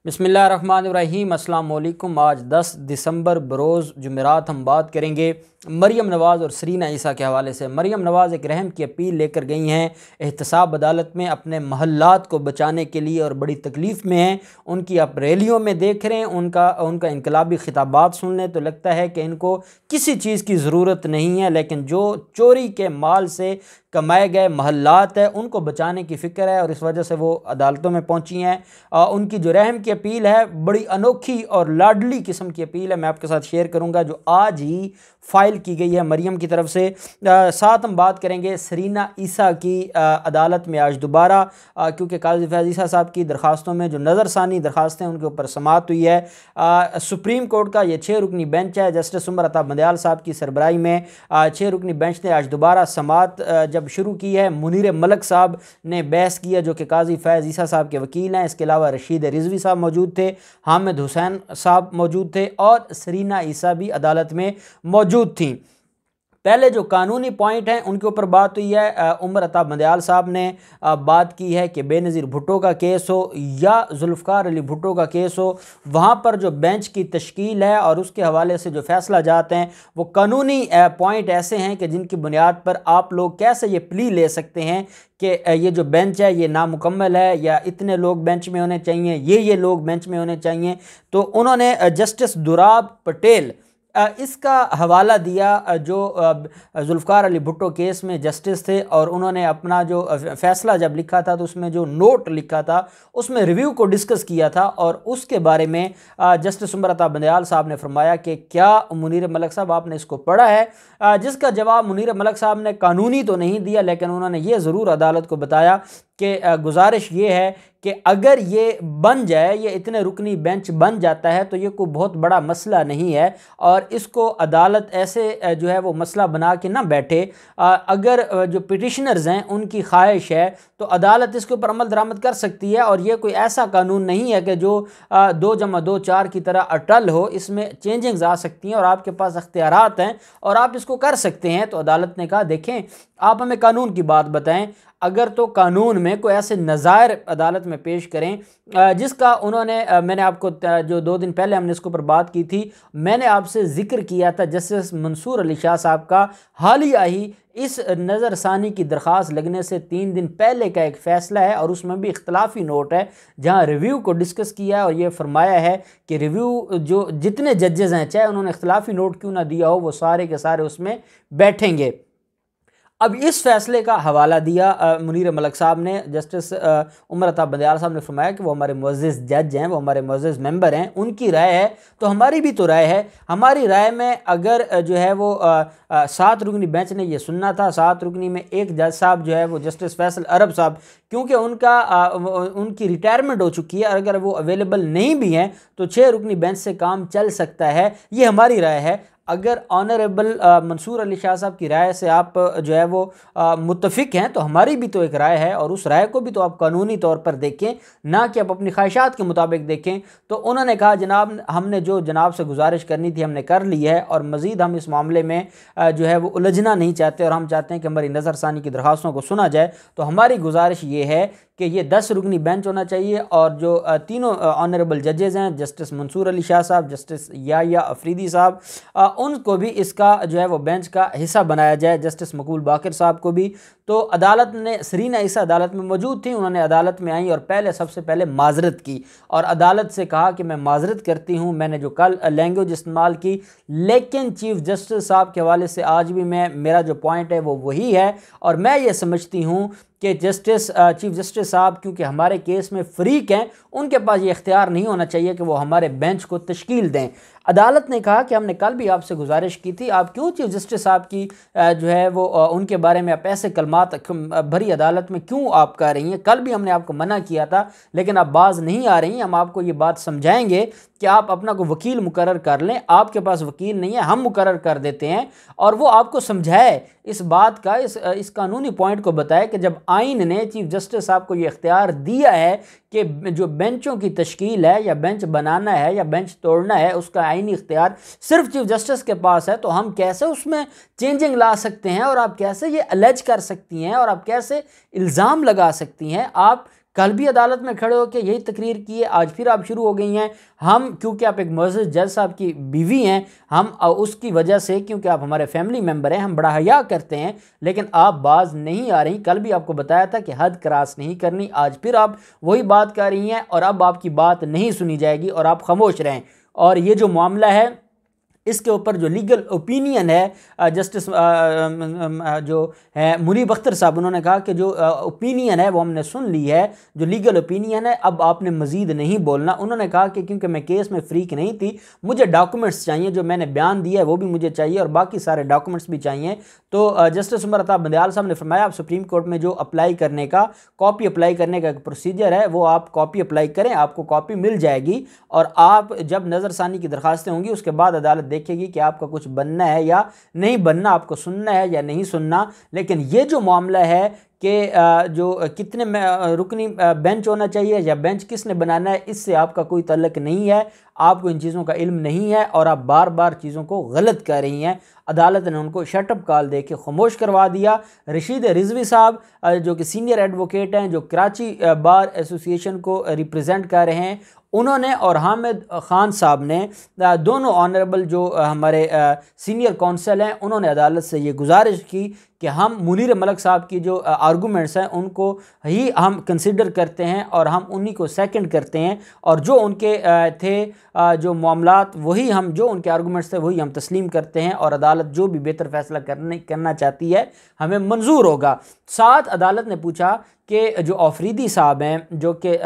बिस्मिल्लाहिर्रहमानिर्रहीम। अस्सलाम वालेकुम। आज 10 दिसंबर बरोज़ जुमेरात हम बात करेंगे मरियम नवाज़ और सरीना ईसा के हवाले से। मरियम नवाज़ एक रहम की अपील लेकर गई हैं एहतसाब अदालत में अपने महल्लात को बचाने के लिए और बड़ी तकलीफ़ में हैं। उनकी आप रैलियों में देख रहे हैं, उनका इनकलाबी खिताबात सुन लें तो लगता है कि इनको किसी चीज़ की ज़रूरत नहीं है, लेकिन जो चोरी के माल से कमाए गए महल्लात है उनको बचाने की फ़िक्र है और इस वजह से वो अदालतों में पहुंची हैं। उनकी जो रहम की अपील है बड़ी अनोखी और लाडली किस्म की अपील है, मैं आपके साथ शेयर करूंगा, जो आज ही फ़ाइल की गई है मरियम की तरफ से। साथ हम बात करेंगे सरीना ईसा की अदालत में आज दोबारा, क्योंकि काजी फैज़ ईसा साहब की दरख्वास्तों में जो नज़रसानी दरख्वास्तें उनके ऊपर समाअत हुई है। सुप्रीम कोर्ट का ये 6 रुकनी बेंच है, जस्टिस उमर अता बंदयाल साहब की सरबराही में 6 रुकनी बेंच ने आज दोबारा समाअत जब शुरू की है। मुनीर मलक साहब ने बहस किया जो कि काजी फैज़ ईसा साहब के वकील हैं। इसके अलावा रशीद रिजवी साहब मौजूद थे, हामिद हुसैन साहब मौजूद थे और सरीना ईसा भी अदालत में मौजूद थी। पहले जो कानूनी पॉइंट हैं उनके ऊपर बात हुई है। उमर अता बंदयाल साहब ने बात की है कि बेनज़ीर भुट्टो का केस हो या जुल्फ़कार अली भुट्टो का केस हो, वहाँ पर जो बेंच की तश्कील है और उसके हवाले से जो फैसला जाते हैं वो कानूनी पॉइंट ऐसे हैं कि जिनकी बुनियाद पर आप लोग कैसे ये प्ली ले सकते हैं कि ये जो बेंच है ये नामुकम्मल है या इतने लोग बेंच में होने चाहिए, ये लोग बेंच में होने चाहिए। तो उन्होंने जस्टिस दुराब पटेल इसका हवाला दिया जो जुल्फ़कार अली भुट्टो केस में जस्टिस थे, और उन्होंने अपना जो फ़ैसला जब लिखा था तो उसमें जो नोट लिखा था उसमें रिव्यू को डिस्कस किया था और उसके बारे में जस्टिस उमर अता बंदयाल साहब ने फरमाया कि क्या मुनीर मलक साहब आपने इसको पढ़ा है। जिसका जवाब मुनीर मलक साहब ने कानूनी तो नहीं दिया, लेकिन उन्होंने ये ज़रूर अदालत को बताया कि गुजारिश ये है कि अगर ये बन जाए, ये इतने रुकनी बेंच बन जाता है तो ये कोई बहुत बड़ा मसला नहीं है और इसको अदालत ऐसे जो है वो मसला बना के ना बैठे। अगर जो पिटिशनर्स हैं उनकी ख्वाहिश है तो अदालत इसके ऊपर अमल दरामद कर सकती है और ये कोई ऐसा कानून नहीं है कि जो 2+2=4 की तरह अटल हो। इसमें चेंजिंग्स आ सकती हैं और आपके पास अख्तियारात हैं और आप इसको कर सकते हैं। तो अदालत ने कहा देखें आप हमें कानून की बात बताएं, अगर तो कानून में कोई ऐसे नज़ायर अदालत में पेश करें जिसका उन्होंने मैंने आपको जो 2 दिन पहले हमने इसके ऊपर बात की थी, मैंने आपसे जिक्र किया था जस्टिस मंसूर अली शाह साहब का हालिया ही इस नज़रसानी की दरख्वास्त लगने से 3 दिन पहले का एक फ़ैसला है और उसमें भी इख्तलाफी नोट है जहां रिव्यू को डिस्कस किया है और ये फरमाया है कि रिव्यू जो जितने जजेज़ हैं चाहे उन्होंने इख्तलाफी नोट क्यों ना दिया हो वो सारे के सारे उसमें बैठेंगे। अब इस फैसले का हवाला दिया मुनीर मलक साहब ने। जस्टिस उमर अता बंदयाल साहब ने फरमाया कि वो हमारे मुअज़्ज़िज़ जज हैं, वो हमारे मुअज़्ज़िज़ मेंबर हैं, उनकी राय है तो हमारी भी तो राय है। हमारी राय में अगर जो है वो 7 रुकनी बेंच ने ये सुनना था, 7 रुकनी में एक जज साहब जो है वो जस्टिस फैसल अरब साहब, क्योंकि उनकी रिटायरमेंट हो चुकी है, अगर वो अवेलेबल नहीं भी हैं तो 6 रुकनी बेंच से काम चल सकता है, ये हमारी राय है। अगर ऑनरेबल मंसूर अली शाह साहब की राय से आप जो है वो मुत्तफिक हैं तो हमारी भी तो एक राय है और उस राय को भी तो आप कानूनी तौर पर देखें, ना कि आप अपनी ख्वाहिशात के मुताबिक देखें। तो उन्होंने कहा जनाब हमने जो जनाब से गुजारिश करनी थी हमने कर ली है और मज़ीद हम इस मामले में जो है वो उलझना नहीं चाहते और हम चाहते हैं कि हमारी नज़रसानी की दरख्वास्तों को सुना जाए। तो हमारी गुजारिश ये है कि ये 10 रुकनी बेंच होना चाहिए और जो तीनों ऑनरेबल जजेज़ हैं जस्टिस मंसूर अली शाह साहब, जस्टिस या अफरीदी साहब, उनको भी इसका जो है वो बेंच का हिस्सा बनाया जाए, जस्टिस मकबूल बाकर साहब को भी। तो अदालत ने सरीना ईसा अदालत में मौजूद थी, उन्होंने अदालत में आई और सबसे पहले माजरत की और अदालत से कहा कि मैं माजरत करती हूँ, मैंने जो कल लैंग्वेज इस्तेमाल की, लेकिन चीफ जस्टिस साहब के हवाले से आज भी मेरा जो पॉइंट है वो वही है और मैं ये समझती हूँ कि चीफ जस्टिस साहब क्योंकि हमारे केस में फ़रीक हैं, उनके पास ये इख्तियार नहीं होना चाहिए कि वो हमारे बेंच को तश्कील दें। अदालत ने कहा कि हमने कल भी आपसे गुजारिश की थी, आप क्यों चीफ जस्टिस साहब की जो है वो उनके बारे में आप ऐसे कलमात भरी अदालत में क्यों आप कर रही हैं, कल भी हमने आपको मना किया था लेकिन आप बाज नहीं आ रही हैं। हम आपको ये बात समझाएंगे कि आप अपना को वकील मुकर्रर कर लें, आपके पास वकील नहीं है, हम मुकर्रर कर देते हैं और वो आपको समझाए इस बात का, इस कानूनी पॉइंट को बताए कि जब आइन ने चीफ जस्टिस साहब को ये इख्तियार दिया है कि जो बेंचों की तश्कील है या बेंच बनाना है या बेंच तोड़ना है उसका आइनी इख्तियार सिर्फ चीफ जस्टिस के पास है, तो हम कैसे उसमें चेंजिंग ला सकते हैं और आप कैसे ये अलेज कर सकती हैं और आप कैसे इल्ज़ाम लगा सकती हैं। आप कल भी अदालत में खड़े होकर यही तकरीर की है, आज फिर आप शुरू हो गई हैं। हम, क्योंकि आप एक मुअज़्ज़ज़ जज साहब की बीवी हैं, हम उसकी वजह से, क्योंकि आप हमारे फैमिली मेम्बर हैं, हम बड़ा हया करते हैं, लेकिन आप बाज नहीं आ रही। कल भी आपको बताया था कि हद क्रॉस नहीं करनी, आज फिर आप वही बात कर रही हैं और अब आपकी बात नहीं सुनी जाएगी और आप खामोश रहें। और ये जो मामला है, इसके ऊपर जो लीगल ओपिनियन है, जस्टिस जो है मुनीब अख्तर साहब, उन्होंने कहा कि जो ओपिनियन है वो हमने सुन ली है, जो लीगल ओपिनियन है अब आपने मज़ीद नहीं बोलना। उन्होंने कहा कि क्योंकि मैं केस में फ्रीक नहीं थी, मुझे डॉक्यूमेंट्स चाहिए, जो मैंने बयान दिया है वो भी मुझे चाहिए और बाकी सारे डॉक्यूमेंट्स भी चाहिए। तो जस्टिस उमर अता बंदयाल साहब ने फरमाया, आप सुप्रीम कोर्ट में जो अप्लाई करने का, कॉपी अप्लाई करने का एक प्रोसीजर है, वो आप कॉपी अप्लाई करें, आपको कॉपी मिल जाएगी और आप जब नज़रसानी की दरखास्तें होंगी उसके बाद अदालत देखेगी कि आपका कुछ बनना है या नहीं बनना, आपको सुनना है या नहीं सुनना। लेकिन ये जो मामला है कि जो कितने रुकनी बेंच होना चाहिए या बेंच किसने बनाना है, इससे आपका कोई तल्लक नहीं है, आपको इन चीज़ों का इल्म नहीं है और आप बार बार चीज़ों को गलत कर रही हैं। अदालत ने उनको शटअप कॉल दे के खामोश करवा दिया। रशीद रिजवी साहब जो कि सीनियर एडवोकेट हैं, जो कराची बार एसोसिएशन को रिप्रेजेंट कर रहे हैं, उन्होंने और हामिद ख़ान साहब ने, दोनों ऑनरेबल जो हमारे सीनियर कौंसल हैं, उन्होंने अदालत से ये गुजारिश की कि हम मुनीर मलिक साहब की जो आर्गूमेंट्स हैं उनको ही हम कंसिडर करते हैं और हम उन्हीं को सेकंड करते हैं और जो उनके थे जो मामलात, वही हम, जो उनके आर्गूमेंट्स थे वही हम तस्लीम करते हैं और अदालत जो भी बेहतर फैसला करना चाहती है हमें मंजूर होगा। साथ अदालत ने पूछा कि जो आफरीदी साहब हैं, जो कि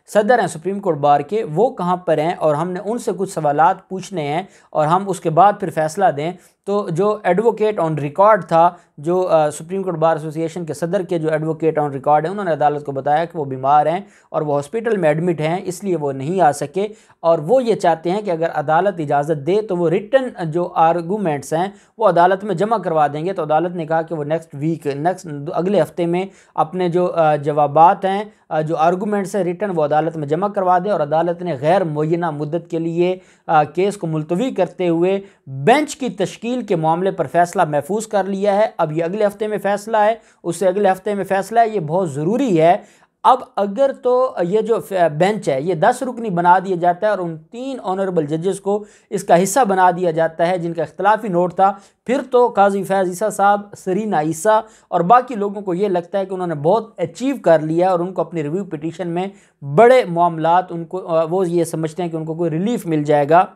सदर हैं सुप्रीम कोर्ट बार के, वो कहाँ पर हैं और हमने उनसे कुछ सवालात पूछने हैं और हम उसके बाद फिर फैसला दें। तो जो एडवोकेट ऑन रिकॉर्ड था, जो सुप्रीम कोर्ट बार एसोसिएशन के सदर के जो एडवोकेट ऑन रिकॉर्ड हैं, उन्होंने अदालत को बताया कि वो बीमार हैं और वो हॉस्पिटल में एडमिट हैं, इसलिए वो नहीं आ सके और वो ये चाहते हैं कि अगर अदालत इजाज़त दे तो वो रिटन जो आर्गूमेंट्स हैं वो अदालत में जमा करवा देंगे। तो अदालत ने कहा कि वो नेक्स्ट अगले हफ्ते में अपने जो जवाबात हैं, जो आर्गूमेंट्स हैं रिटन, वो अदालत में जमा करवा दे और अदालत ने गैर मुय्यना मुद्दत के लिए केस को मुलतवी करते हुए बेंच की तश्कील के मामले पर फैसला महफूज कर लिया है। अब ये अगले हफ्ते में फैसला है, उससे अगले हफ्ते में फैसला है, ये बहुत ज़रूरी है। अब अगर तो ये जो बेंच है ये 10 रुकनी बना दिया जाता है और उन 3 ऑनरेबल जजेस को इसका हिस्सा बना दिया जाता है जिनका इख्तलाफी नोट था, फिर तो काजी फैज़ ईसा साहब, सरीना ईसा और बाकी लोगों को ये लगता है कि उन्होंने बहुत अचीव कर लिया और उनको अपनी रिव्यू पिटीशन में बड़े मामलात, उनको वो ये समझते हैं कि उनको कोई रिलीफ मिल जाएगा,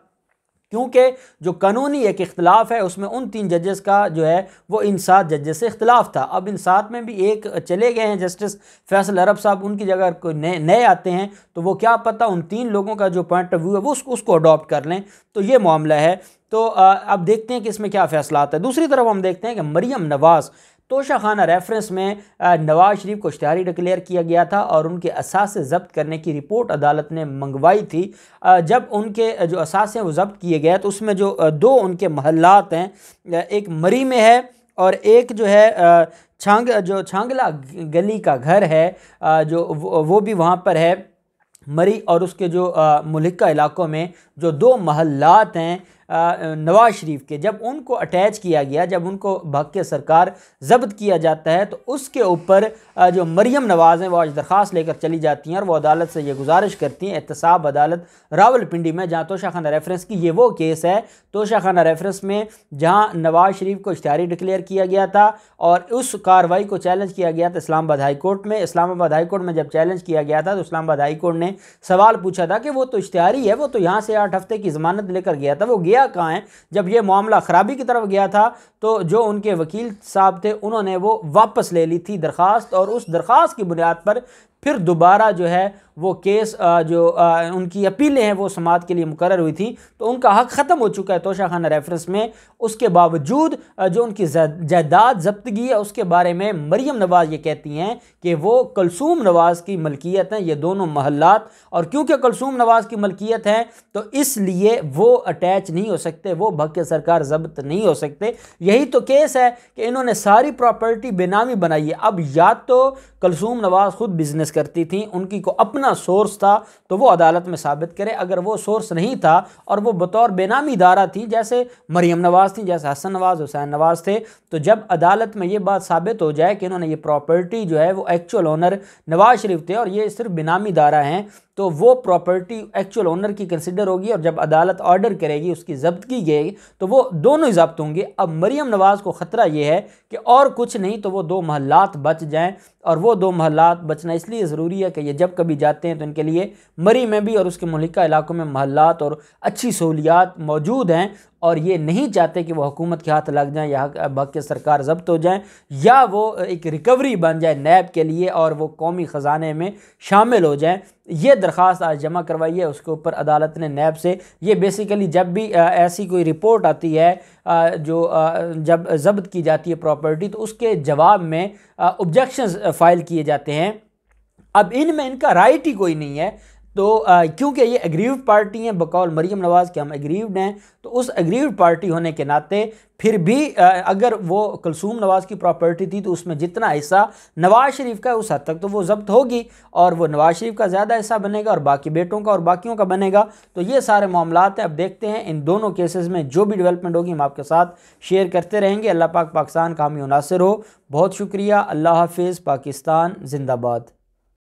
क्योंकि जो कानूनी एक इख्तलाफ है उसमें उन 3 जजेस का जो है वो इन 7 जजेस से इख्तलाफ था। अब इन 7 में भी एक चले गए हैं, जस्टिस फैसल अरब साहब, उनकी जगह कोई नए आते हैं, तो वो क्या पता उन 3 लोगों का जो पॉइंट ऑफ व्यू है वो उसको अडॉप्ट कर लें। तो ये मामला है। तो अब देखते हैं कि इसमें क्या फ़ैसला आता है। दूसरी तरफ हम देखते हैं कि मरियम नवाज़ तोशाखाना रेफरेंस में नवाज शरीफ को इश्तिहारी डिक्लेयर किया गया था और उनके असासे ज़ब्त करने की रिपोर्ट अदालत ने मंगवाई थी। जब उनके जो असासे हैं वो ज़ब्त किए गए तो उसमें जो 2 उनके महल्लात हैं, एक मरी में है और एक जो है छांगला गली का घर है, जो वो भी वहाँ पर है मरी, और उसके जो मुल्का इलाकों में जो 2 महल्लात हैं नवाज शरीफ के, जब उनको अटैच किया गया, जब उनको भाग के सरकार ज़ब्त किया जाता है, तो उसके ऊपर जो मरियम नवाज़ हैं वो आज दरख्वास्त लेकर चली जाती हैं और वो अदालत से ये गुजारिश करती हैं, एहतसाब अदालत रावलपिंडी में, जहाँ तोशाखाना रेफरेंस की ये वो केस है, तोशाखाना रेफरेंस में जहाँ नवाज शरीफ को इश्तिहारी डिक्लेयर किया गया था और उस कार्रवाई को चैलेंज किया गया था इस्लामाबाद हाई कोर्ट में। इस्लामाबाद हाई कोर्ट में जब चैलेंज किया गया था तो इस्लामाबाद हाई कोर्ट ने सवाल पूछा था कि वो तो इश्तिहारी है, वो तो यहाँ से 8 हफ्ते की ज़मानत लेकर गया था, वो गया कहाँ है। जब ये मामला ख़राबी की तरफ गया था तो जो उनके वकील साहब थे उन्होंने वो वापस ले ली थी दरख्वास्त, और उस दरख्वास्त की बुनियाद पर फिर दोबारा जो है वो केस जो उनकी अपीलें हैं वो समाअत के लिए मुकर्रर हुई थी, तो उनका हक़ ख़त्म हो चुका है तोशाखाना रेफरेंस में। उसके बावजूद जो उनकी जायदाद ज़ब्तगी है उसके बारे में मरियम नवाज़ ये कहती हैं कि वो कलसूम नवाज़ की मलकियत हैं ये दोनों महल्लात, और क्योंकि कलसूम नवाज़ की मलकियत हैं तो इसलिए वो अटैच नहीं हो सकते, वो भग के सरकार ज़ब्त नहीं हो सकते। यही तो केस है कि इन्होंने सारी प्रॉपर्टी बेनामी बनाई है। अब या तो कलसूम नवाज़ खुद बिजनेस बिजनेस करती थी, उनकी को अपना सोर्स था तो वो अदालत में साबित करे। अगर वो सोर्स नहीं था और वो बतौर बेनामी दारा थी, जैसे मरियम नवाज़ थी, जैसे हसन नवाज़, हुसैन नवाज़ थे, तो जब अदालत में ये बात साबित हो जाए कि इन्होंने ये प्रॉपर्टी जो है वो एक्चुअल ओनर नवाज शरीफ थे और ये सिर्फ बेनामी दारा हैं, तो वो प्रॉपर्टी एक्चुअल ओनर की कंसिडर होगी और जब अदालत ऑर्डर करेगी उसकी जब्त की गई तो वो दोनों ही जब्त होंगे। अब मरियम नवाज़ को ख़तरा ये है कि और कुछ नहीं तो वो 2 महल्लात बच जाएं, और वो 2 महल्लात बचना इसलिए ज़रूरी है कि ये जब कभी जाते हैं तो इनके लिए मरी में भी और उसके मुल्का इलाकों में महल्लात और अच्छी सहूलियात मौजूद हैं, और ये नहीं चाहते कि वो हुकूमत के हाथ लग जाएं या हक सरकार जब्त हो जाएं या वो एक रिकवरी बन जाए नैब के लिए और वो कौमी ख़जाने में शामिल हो जाएं। ये दरख्वास्त आज जमा करवाई है, उसके ऊपर अदालत ने नैब से ये बेसिकली जब भी ऐसी कोई रिपोर्ट आती है जो जब जब्त की जाती है प्रॉपर्टी तो उसके जवाब में ऑब्जेक्शंस फाइल किए जाते हैं। अब इनमें इनका राइट ही कोई नहीं है, तो क्योंकि ये एग्रीव्ड पार्टी हैं, बकौल मरियम नवाज़ के हम एग्रीव्ड हैं, तो उस एग्रीव्ड पार्टी होने के नाते फिर भी अगर वो कुलसूम नवाज़ की प्रॉपर्टी थी तो उसमें जितना हिस्सा नवाज़ शरीफ का उस हद तक तो वो जब्त होगी और वो नवाज़ शरीफ का ज़्यादा हिस्सा बनेगा और बाकी बेटों का और बाकियों का बनेगा। तो ये सारे मामलात हैं। अब देखते हैं इन दोनों केसेस में जो भी डेवलपमेंट होगी हम आपके साथ शेयर करते रहेंगे। अल्लाह पाक पाकिस्तान का हामी नासिर हो। बहुत शुक्रिया। अल्लाह हाफिज़। पाकिस्तान जिंदाबाद।